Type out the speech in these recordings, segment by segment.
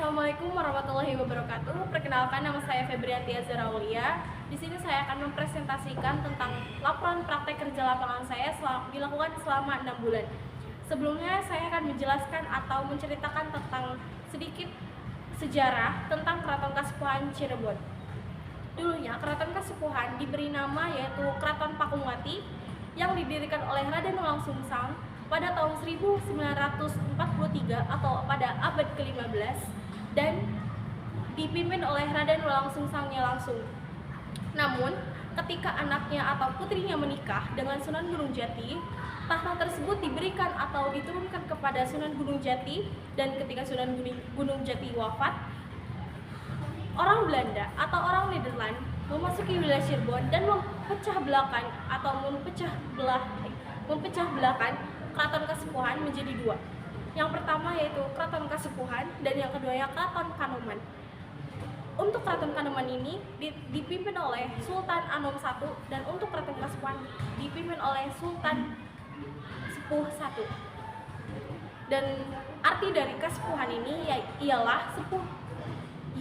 Assalamualaikum warahmatullahi wabarakatuh. Perkenalkan, nama saya Febrianti Azhar Aulia. Di sini saya akan mempresentasikan tentang laporan praktek kerja lapangan saya dilakukan selama 6 bulan. Sebelumnya saya akan menjelaskan atau menceritakan tentang sedikit sejarah tentang Keraton Kasepuhan Cirebon. Dulunya Keraton Kasepuhan diberi nama yaitu Keraton Pakumwati yang didirikan oleh Raden Walang Sungsang pada tahun 1943 atau pada abad ke-15 dan dipimpin oleh Raden Walang Sungsangnya langsung. Namun, ketika anaknya atau putrinya menikah dengan Sunan Gunung Jati, tahta tersebut diberikan atau diturunkan kepada Sunan Gunung Jati, dan ketika Sunan Gunung Jati wafat, orang Belanda atau orang Nederland memasuki wilayah Cirebon dan memecah belahkan Keraton Kasepuhan menjadi dua. Yang pertama yaitu Keraton Kasepuhan dan yang kedua Keraton Kanoman. Untuk Keraton Kanoman ini dipimpin oleh Sultan Anom I dan untuk Keraton Kasepuhan dipimpin oleh Sultan Sepuh I. Dan arti dari Kasepuhan ini ialah sepuh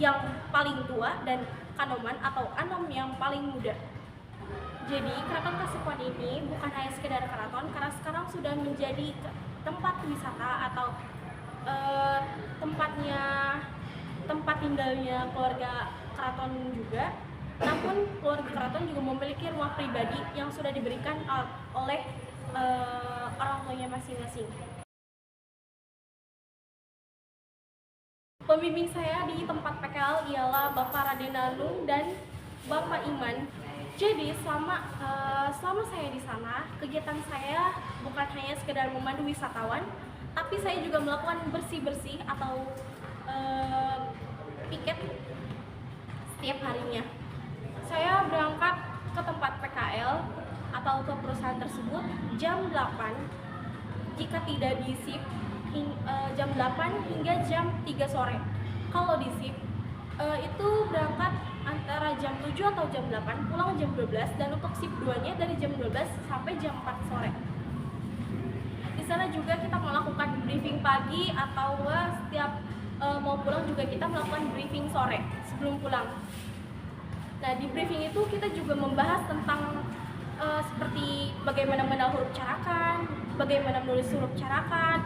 yang paling tua dan Kanoman atau Anom yang paling muda. Jadi Keraton Kasepuhan ini bukan hanya sekedar keraton, karena sekarang sudah menjadi tempat wisata atau tempat tinggalnya keluarga keraton juga. Namun keluarga keraton juga memiliki rumah pribadi yang sudah diberikan oleh orang tuanya masing-masing. Pembimbing saya di tempat PKL ialah Bapak Raden Danung dan Bapak Iman. Jadi selama saya di sana, kegiatan saya bukan hanya sekedar memandu wisatawan, tapi saya juga melakukan bersih-bersih atau piket setiap harinya. Saya berangkat ke tempat PKL atau ke perusahaan tersebut jam 8, jika tidak di shift jam 8 hingga jam 3 sore. Kalau di shift itu berangkat antara jam 7 atau jam 8, pulang jam 12, dan untuk shift 2-nya dari jam 12 sampai jam 4 sore. Di sana juga kita melakukan briefing pagi atau setiap mau pulang juga kita melakukan briefing sore sebelum pulang. Nah, di briefing itu kita juga membahas tentang seperti bagaimana mengenal huruf carakan, bagaimana menulis huruf carakan,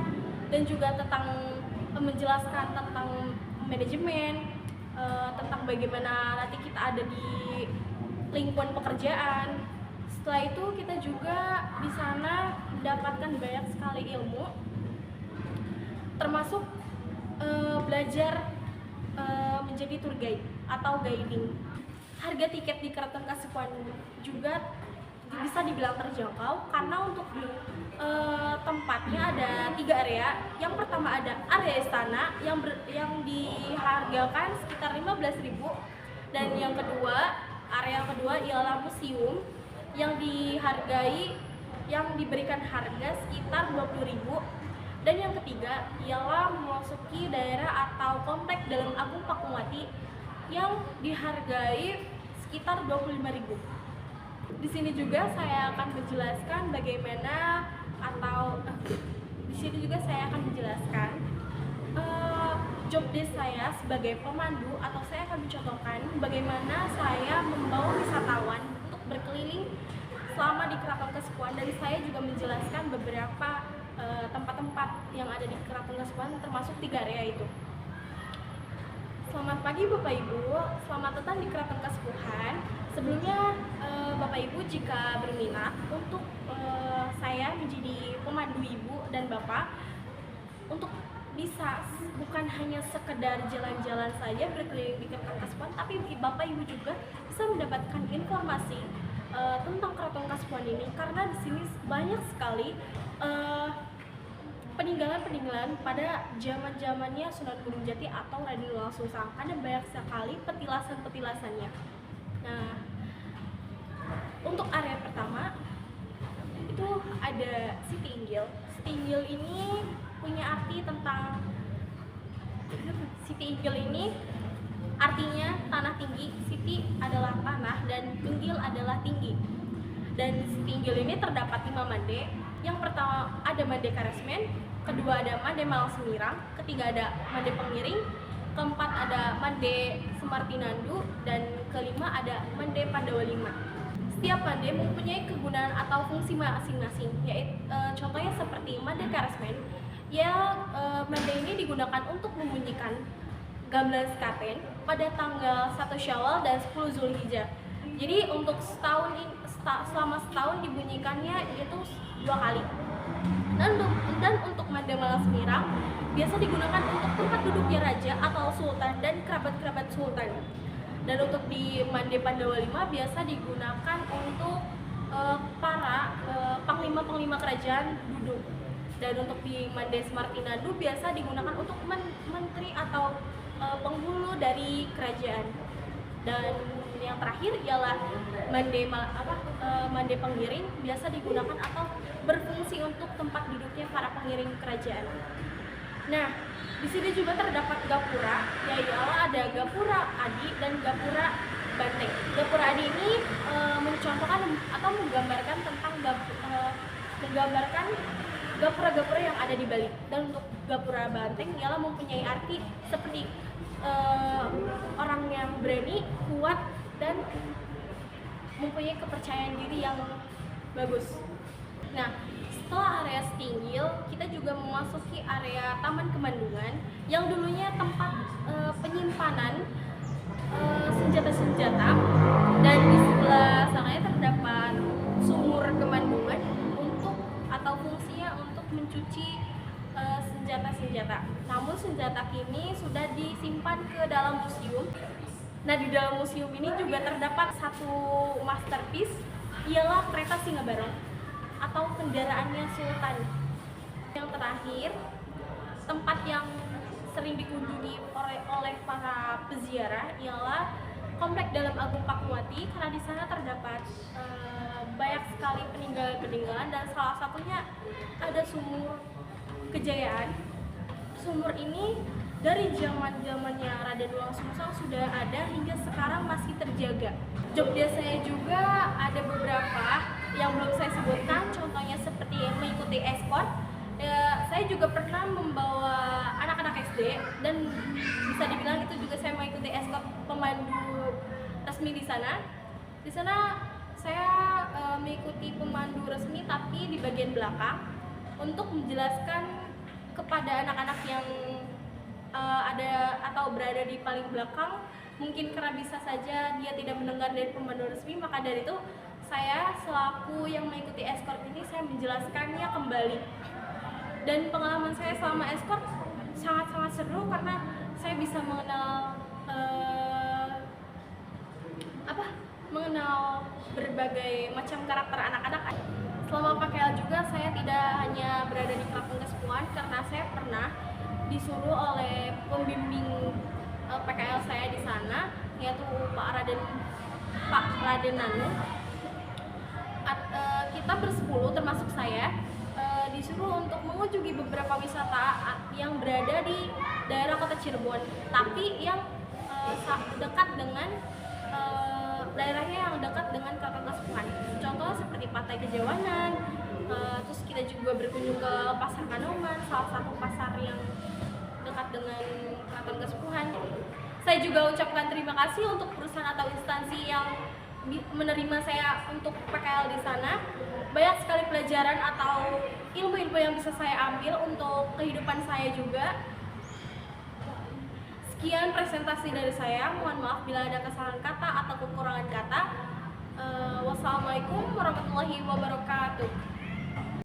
dan juga tentang menjelaskan tentang manajemen, tentang bagaimana nanti kita ada di lingkungan pekerjaan. Setelah itu kita juga di sana mendapatkan banyak sekali ilmu, termasuk belajar menjadi tour guide atau guiding. Harga tiket di Keraton Kasepuhan juga bisa dibilang terjangkau karena untuk tempatnya ada 3 area. Yang pertama ada area istana yang dihargakan sekitar 15.000, dan area kedua ialah museum yang diberikan harga sekitar 20.000, dan yang ketiga ialah memasuki daerah atau komplek Dalam Agung Pakumwati yang dihargai sekitar 25.000. Di sini juga saya akan menjelaskan job desk saya sebagai pemandu, atau saya akan mencontohkan bagaimana saya membawa wisatawan untuk berkeliling selama di Keraton Kasepuhan, dan saya juga menjelaskan beberapa tempat-tempat yang ada di Keraton Kasepuhan, termasuk 3 area itu. Selamat pagi Bapak Ibu, selamat datang di Keraton Kasepuhan. Sebelumnya Bapak Ibu jika berminat untuk saya menjadi pemandu Ibu dan Bapak, untuk bisa bukan hanya sekedar jalan-jalan saja berkeliling di Keraton Kasepuhan, tapi Bapak Ibu juga bisa mendapatkan informasi tentang Keraton Kasepuhan ini, karena di sini banyak sekali peninggalan pada zaman-zamannya Sunan Gunung Jati atau Raden Walang Sungsang. Ada banyak sekali petilasan-petilasannya. Nah, untuk area pertama itu ada Siti Inggil. Siti Inggil ini punya arti tentang Siti Inggil ini artinya tanah tinggi. Siti adalah tanah dan Inggil adalah tinggi. Dan Siti Inggil ini terdapat 5 mande. Yang pertama ada Mande Karesmen, kedua ada Mande Malang Semirang, ketiga ada Mande Pengiring, keempat Mande Semartinandu, dan kelima ada Mande Pandawa V. Setiap mande mempunyai kegunaan atau fungsi masing-masing, yaitu contohnya seperti mande karesmen. Mande ini digunakan untuk membunyikan gamelan sekaten pada tanggal 1 Syawal dan 10 Zulhijjah. Jadi untuk selama setahun dibunyikannya itu 2 kali. Dan untuk mande malam semirang biasa digunakan untuk tempat duduknya raja atau sultan dan kerabat-kerabat sultan. Dan untuk di Mande Pandawa V biasa digunakan untuk para panglima-panglima kerajaan duduk. Dan untuk di Mande Semartinandu biasa digunakan untuk menteri atau penghulu dari kerajaan. Dan yang terakhir ialah Mande Pengiring, biasa digunakan atau berfungsi untuk tempat duduknya para pengiring kerajaan. Nah, di sini juga terdapat gapura, ialah ada gapura adi dan gapura banteng. Gapura adi ini mencontohkan atau menggambarkan tentang gapura-gapura yang ada di Bali. Dan untuk gapura banteng ialah mempunyai arti seperti orang yang berani, kuat, dan mempunyai kepercayaan diri yang bagus. Nah, setelah area Stinggil, kita juga memasuki area Taman Kemandungan yang dulunya tempat penyimpanan senjata-senjata, dan di sebelah sananya terdapat sumur Kemandungan atau fungsinya untuk mencuci senjata-senjata. Namun senjata kini sudah disimpan ke dalam museum. Nah, di dalam museum ini juga terdapat satu masterpiece, ialah kereta Singabarong atau kendaraannya Sultan. Yang terakhir, tempat yang sering dikunjungi oleh para peziarah ialah Komplek Dalam Agung Pakuwati, karena di sana terdapat banyak sekali peninggalan-peninggalan, dan salah satunya ada sumur Kejayaan. Sumur ini dari zamannya Raden Wangsusang sudah ada hingga sekarang masih terjaga. Jobdesk saya juga ada beberapa yang belum saya sebutkan, contohnya seperti mengikuti eskort. Saya juga pernah membawa anak-anak SD, dan bisa dibilang itu juga saya mengikuti eskort pemandu resmi di sana. Di sana saya mengikuti pemandu resmi tapi di bagian belakang untuk menjelaskan kepada anak-anak yang ada atau berada di paling belakang. Mungkin karena bisa saja dia tidak mendengar dari pemandu resmi, maka dari itu saya selaku yang mengikuti eskort ini saya menjelaskannya kembali. Dan pengalaman saya selama eskort sangat-sangat seru karena saya bisa mengenal berbagai macam karakter anak-anak. Selama PKL juga saya tidak hanya berada di Keraton Kesepuhan, karena saya pernah disuruh oleh pembimbing PKL saya di sana, yaitu Pak Raden Nanu. Kita bersepuluh termasuk saya disuruh untuk mengunjungi beberapa wisata yang berada di daerah kota Cirebon, tapi yang dekat dengan daerahnya yang dekat dengan Keraton Kesepuhan. Contohnya seperti Pantai Kejawanan, terus kita juga berkunjung ke Pasar Kanoman, salah satu pasar yang dekat dengan Keraton Kesepuhan. Saya juga ucapkan terima kasih untuk perusahaan atau instansi yang menerima saya untuk PKL di sana. Banyak sekali pelajaran atau ilmu-ilmu yang bisa saya ambil untuk kehidupan saya juga. Sekian presentasi dari saya. Mohon maaf bila ada kesalahan kata atau kekurangan kata. Wassalamualaikum warahmatullahi wabarakatuh.